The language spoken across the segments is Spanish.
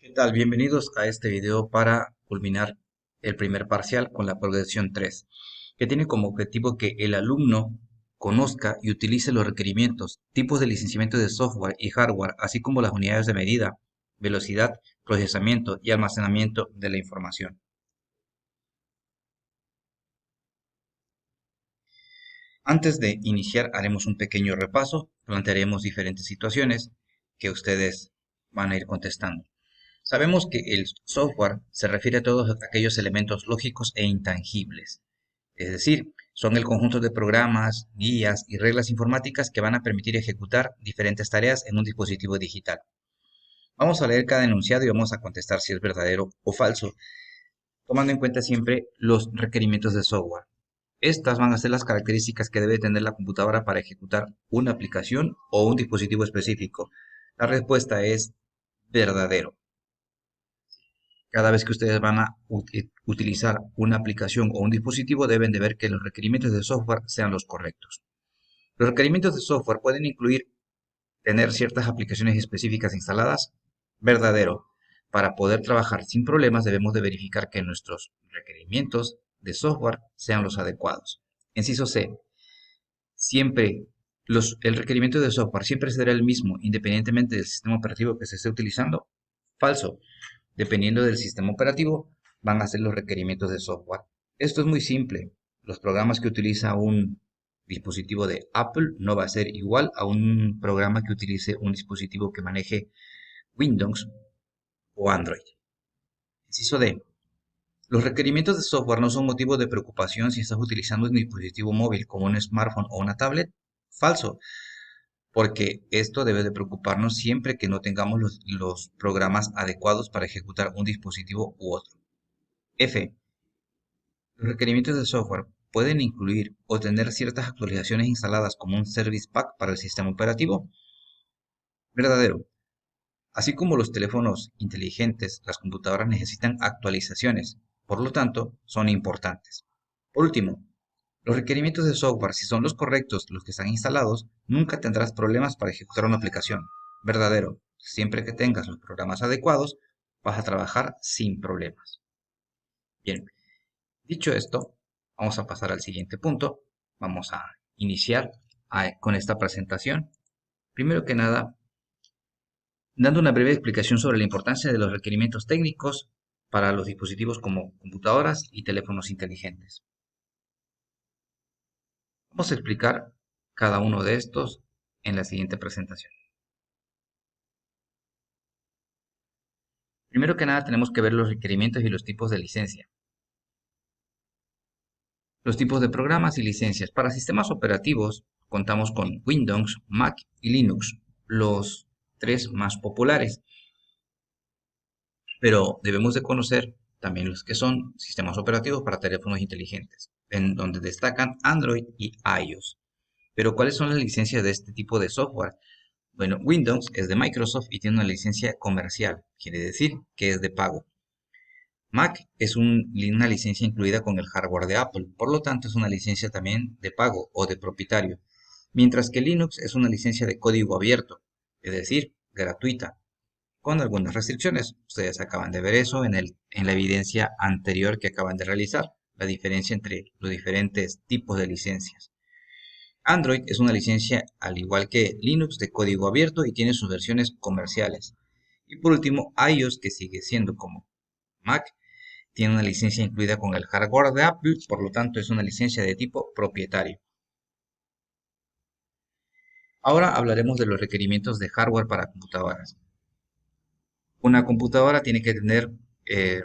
¿Qué tal? Bienvenidos a este video para culminar el primer parcial con la progresión 3, que tiene como objetivo que el alumno conozca y utilice los requerimientos, tipos de licenciamiento de software y hardware, así como las unidades de medida, velocidad, procesamiento y almacenamiento de la información. Antes de iniciar haremos un pequeño repaso, plantearemos diferentes situaciones que ustedes van a ir contestando. Sabemos que el software se refiere a todos aquellos elementos lógicos e intangibles, es decir, son el conjunto de programas, guías y reglas informáticas que van a permitir ejecutar diferentes tareas en un dispositivo digital. Vamos a leer cada enunciado y vamos a contestar si es verdadero o falso, tomando en cuenta siempre los requerimientos de software. Estas van a ser las características que debe tener la computadora para ejecutar una aplicación o un dispositivo específico. La respuesta es verdadero. Cada vez que ustedes van a utilizar una aplicación o un dispositivo, deben de ver que los requerimientos de software sean los correctos. Los requerimientos de software pueden incluir tener ciertas aplicaciones específicas instaladas. Verdadero. Para poder trabajar sin problemas, debemos de verificar que nuestros requerimientos de software sean los adecuados. Inciso C. Siempre el requerimiento de software siempre será el mismo, independientemente del sistema operativo que se esté utilizando. Falso. Dependiendo del sistema operativo, van a ser los requerimientos de software. Esto es muy simple. Los programas que utiliza un dispositivo de Apple no va a ser igual a un programa que utilice un dispositivo que maneje Windows o Android. Inciso D. Los requerimientos de software no son motivo de preocupación si estás utilizando un dispositivo móvil como un smartphone o una tablet. Falso, porque esto debe de preocuparnos siempre que no tengamos los programas adecuados para ejecutar un dispositivo u otro. F. Los requerimientos de software pueden incluir o tener ciertas actualizaciones instaladas como un Service Pack para el sistema operativo. Verdadero. Así como los teléfonos inteligentes, las computadoras necesitan actualizaciones, por lo tanto, son importantes. Por último, los requerimientos de software, si son los correctos, los que están instalados, nunca tendrás problemas para ejecutar una aplicación. Verdadero. Siempre que tengas los programas adecuados, vas a trabajar sin problemas. Bien, dicho esto, vamos a pasar al siguiente punto. Vamos a iniciar con esta presentación. Primero que nada, dando una breve explicación sobre la importancia de los requerimientos técnicos para los dispositivos como computadoras y teléfonos inteligentes. Vamos a explicar cada uno de estos en la siguiente presentación. Primero que nada tenemos que ver los requerimientos y los tipos de licencia. Los tipos de programas y licencias. Para sistemas operativos contamos con Windows, Mac y Linux, los tres más populares. Pero debemos de conocer también los que son sistemas operativos para teléfonos inteligentes, en donde destacan Android y iOS. Pero ¿cuáles son las licencias de este tipo de software? Bueno, Windows es de Microsoft y tiene una licencia comercial, quiere decir que es de pago. Mac es una licencia incluida con el hardware de Apple, por lo tanto es una licencia también de pago o de propietario, mientras que Linux es una licencia de código abierto, es decir, gratuita, con algunas restricciones. Ustedes acaban de ver eso en la evidencia anterior que acaban de realizar, la diferencia entre los diferentes tipos de licencias. Android es una licencia al igual que Linux de código abierto y tiene sus versiones comerciales. Y por último, iOS, que sigue siendo como Mac, tiene una licencia incluida con el hardware de Apple, por lo tanto es una licencia de tipo propietario. Ahora hablaremos de los requerimientos de hardware para computadoras. Una computadora tiene que tener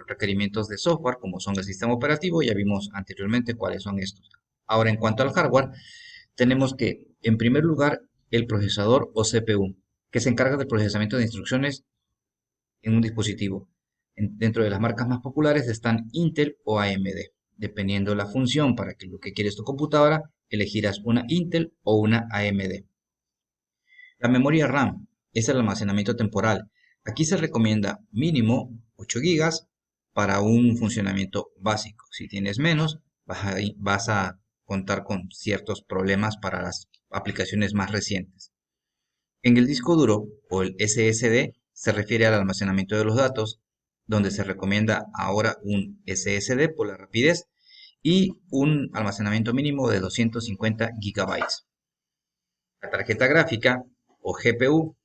requerimientos de software, como son el sistema operativo, ya vimos anteriormente cuáles son estos. Ahora, en cuanto al hardware, tenemos que, en primer lugar, el procesador o CPU, que se encarga del procesamiento de instrucciones en un dispositivo. Dentro de las marcas más populares están Intel o AMD. Dependiendo de la función para que lo que quieres tu computadora, elegirás una Intel o una AMD. La memoria RAM es el almacenamiento temporal. Aquí se recomienda mínimo 8 GB para un funcionamiento básico. Si tienes menos, vas a contar con ciertos problemas para las aplicaciones más recientes. En el disco duro o el SSD se refiere al almacenamiento de los datos, donde se recomienda ahora un SSD por la rapidez y un almacenamiento mínimo de 250 gigabytes. La tarjeta gráfica o GPU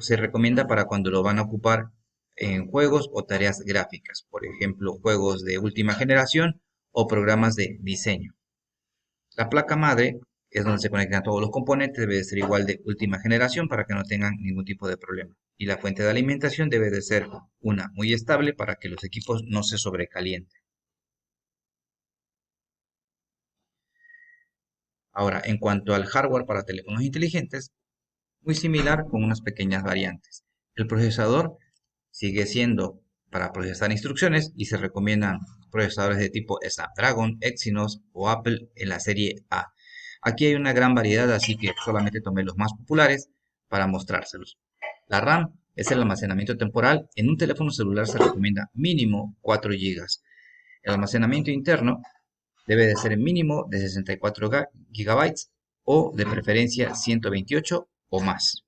se recomienda para cuando lo van a ocupar en juegos o tareas gráficas, por ejemplo, juegos de última generación o programas de diseño. La placa madre es donde se conectan todos los componentes, debe de ser igual de última generación para que no tengan ningún tipo de problema. Y la fuente de alimentación debe de ser una muy estable para que los equipos no se sobrecalienten. Ahora, en cuanto al hardware para teléfonos inteligentes, muy similar con unas pequeñas variantes. El procesador sigue siendo para procesar instrucciones y se recomiendan procesadores de tipo Snapdragon, Exynos o Apple en la serie A. Aquí hay una gran variedad, así que solamente tomé los más populares para mostrárselos. La RAM es el almacenamiento temporal. En un teléfono celular se recomienda mínimo 4 GB. El almacenamiento interno debe de ser mínimo de 64 GB o de preferencia 128 o más.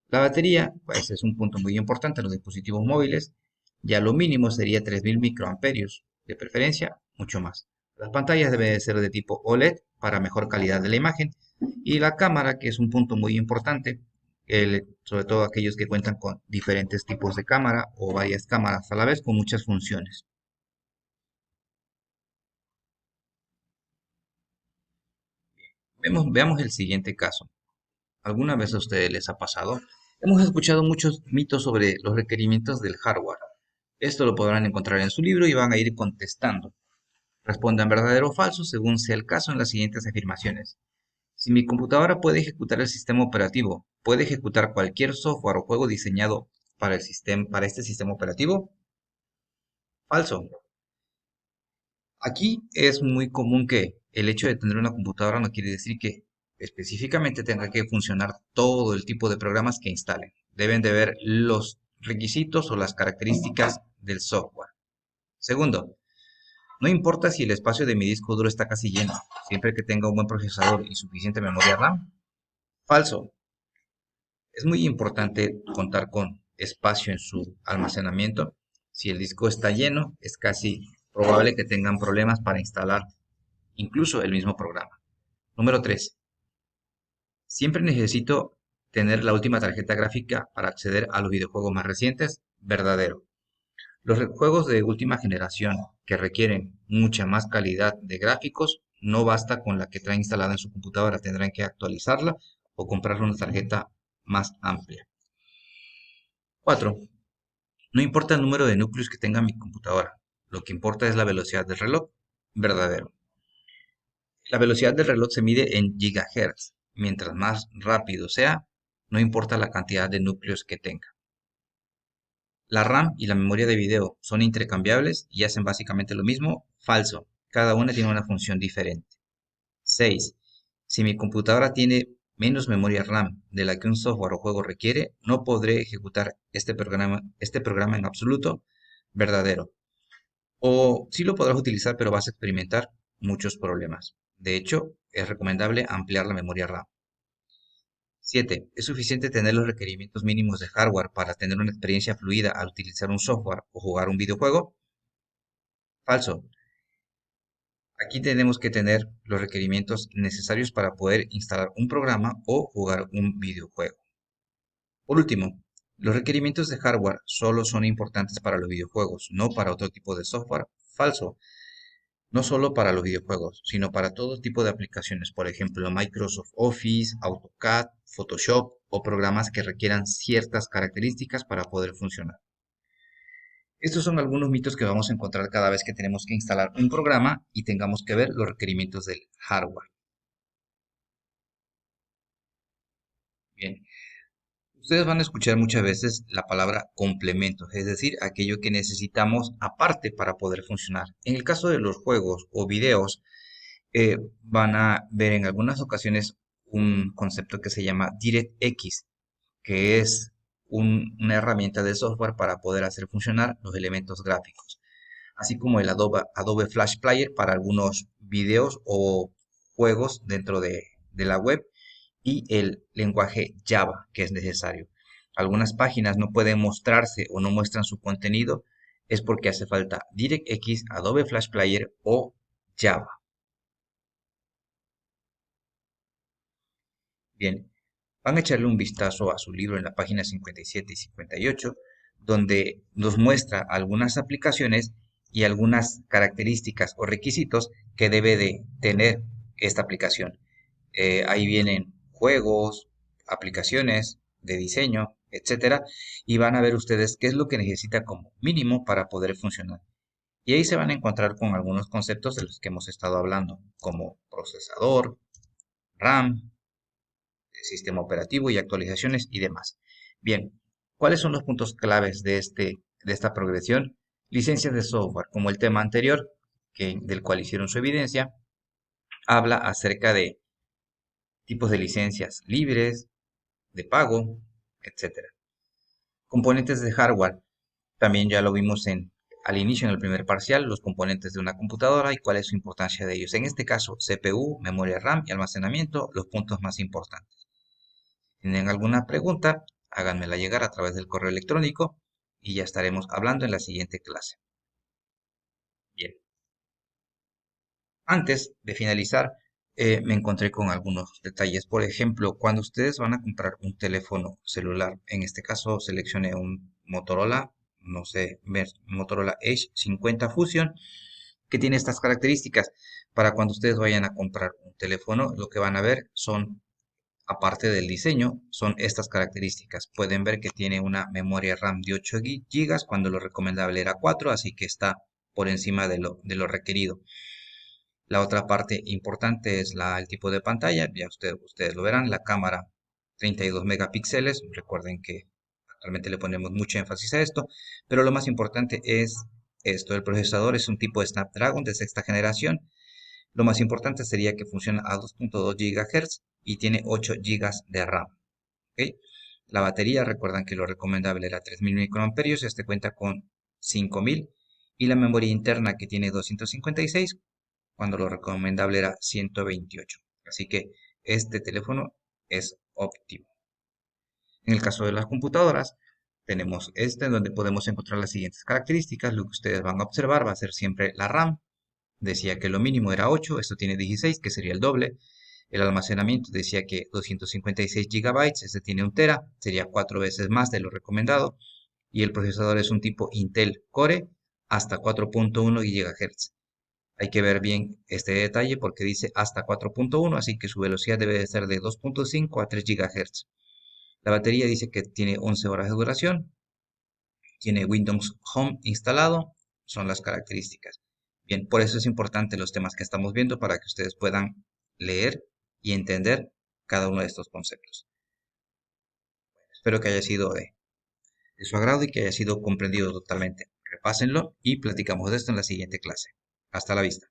La batería, pues es un punto muy importante en los dispositivos móviles. Ya lo mínimo sería 3000 microamperios, de preferencia mucho más. Las pantallas deben de ser de tipo OLED para mejor calidad de la imagen. Y la cámara, que es un punto muy importante, sobre todo aquellos que cuentan con diferentes tipos de cámara o varias cámaras a la vez con muchas funciones. Veamos el siguiente caso. ¿Alguna vez a ustedes les ha pasado? Hemos escuchado muchos mitos sobre los requerimientos del hardware. Esto lo podrán encontrar en su libro y van a ir contestando. Respondan verdadero o falso según sea el caso en las siguientes afirmaciones. Si mi computadora puede ejecutar el sistema operativo, ¿puede ejecutar cualquier software o juego diseñado para este sistema operativo? Falso. Aquí es muy común que el hecho de tener una computadora no quiere decir que específicamente tenga que funcionar todo el tipo de programas que instalen. Deben de ver los requisitos o las características del software. Segundo, no importa si el espacio de mi disco duro está casi lleno, siempre que tenga un buen procesador y suficiente memoria RAM. Falso. Es muy importante contar con espacio en su almacenamiento. Si el disco está lleno, es casi probable que tengan problemas para instalar incluso el mismo programa. Número 3. Siempre necesito tener la última tarjeta gráfica para acceder a los videojuegos más recientes. Verdadero. Los juegos de última generación que requieren mucha más calidad de gráficos, no basta con la que trae instalada en su computadora, tendrán que actualizarla o comprar una tarjeta más amplia. 4. No importa el número de núcleos que tenga mi computadora, lo que importa es la velocidad del reloj. Verdadero. La velocidad del reloj se mide en gigahertz. Mientras más rápido sea, no importa la cantidad de núcleos que tenga. La RAM y la memoria de video son intercambiables y hacen básicamente lo mismo. Falso. Cada una tiene una función diferente. 6. Si mi computadora tiene menos memoria RAM de la que un software o juego requiere, no podré ejecutar este programa en absoluto. Verdadero. O sí lo podrás utilizar, pero vas a experimentar muchos problemas. De hecho, es recomendable ampliar la memoria RAM. 7. Es suficiente tener los requerimientos mínimos de hardware para tener una experiencia fluida al utilizar un software o jugar un videojuego. Falso. Aquí tenemos que tener los requerimientos necesarios para poder instalar un programa o jugar un videojuego. Por último, los requerimientos de hardware solo son importantes para los videojuegos, no para otro tipo de software. Falso. No solo para los videojuegos, sino para todo tipo de aplicaciones, por ejemplo, Microsoft Office, AutoCAD, Photoshop o programas que requieran ciertas características para poder funcionar. Estos son algunos mitos que vamos a encontrar cada vez que tenemos que instalar un programa y tengamos que ver los requerimientos del hardware. Bien, ustedes van a escuchar muchas veces la palabra complementos, es decir, aquello que necesitamos aparte para poder funcionar. En el caso de los juegos o videos, van a ver en algunas ocasiones un concepto que se llama DirectX, que es una herramienta de software para poder hacer funcionar los elementos gráficos, así como el Adobe Flash Player para algunos videos o juegos dentro de la web y el lenguaje Java que es necesario. algunas páginas no pueden mostrarse o no muestran su contenido, es porque hace falta DirectX, Adobe Flash Player o Java. Bien, van a echarle un vistazo a su libro en la página 57 y 58, donde nos muestra algunas aplicaciones y algunas características o requisitos que debe de tener esta aplicación. Ahí vienen juegos, aplicaciones de diseño, etcétera, y van a ver ustedes qué es lo que necesita como mínimo para poder funcionar. Y ahí se van a encontrar con algunos conceptos de los que hemos estado hablando, como procesador, RAM, sistema operativo y actualizaciones y demás. Bien, ¿cuáles son los puntos claves de esta progresión? Licencias de software, como el tema anterior, del cual hicieron su evidencia, habla acerca de tipos de licencias libres, de pago, etcétera. Componentes de hardware, también ya lo vimos al inicio en el primer parcial, los componentes de una computadora y cuál es su importancia de ellos. En este caso, CPU, memoria RAM y almacenamiento, los puntos más importantes. Si tienen alguna pregunta, háganmela llegar a través del correo electrónico y ya estaremos hablando en la siguiente clase. Bien, antes de finalizar, me encontré con algunos detalles. Por ejemplo, cuando ustedes van a comprar un teléfono celular, en este caso seleccione un Motorola, no sé, Motorola Edge 50 Fusion, que tiene estas características. Para cuando ustedes vayan a comprar un teléfono, lo que van a ver son, aparte del diseño, son estas características. Pueden ver que tiene una memoria RAM de 8 GB cuando lo recomendable era 4, así que está por encima de lo requerido. La otra parte importante es el tipo de pantalla. Ya ustedes lo verán, la cámara 32 megapíxeles. Recuerden que actualmente le ponemos mucho énfasis a esto, pero lo más importante es esto. El procesador es un tipo de Snapdragon de sexta generación. Lo más importante sería que funciona a 2.2 GHz y tiene 8 GB de RAM. ¿Ok? La batería, recuerdan que lo recomendable era 3000 microamperios, este cuenta con 5000, y la memoria interna que tiene 256 cuando lo recomendable era 128. Así que este teléfono es óptimo. En el caso de las computadoras, tenemos este en donde podemos encontrar las siguientes características. Lo que ustedes van a observar va a ser siempre la RAM. Decía que lo mínimo era 8, esto tiene 16, que sería el doble. El almacenamiento decía que 256 GB, este tiene 1 tera, sería 4 veces más de lo recomendado. Y el procesador es un tipo Intel Core hasta 4.1 GHz. Hay que ver bien este detalle porque dice hasta 4.1, así que su velocidad debe de ser de 2.5 a 3 GHz. La batería dice que tiene 11 horas de duración, tiene Windows Home instalado, son las características. Bien, por eso es importante los temas que estamos viendo para que ustedes puedan leer y entender cada uno de estos conceptos. Espero que haya sido de su agrado y que haya sido comprendido totalmente. Repásenlo y platicamos de esto en la siguiente clase. Hasta la vista.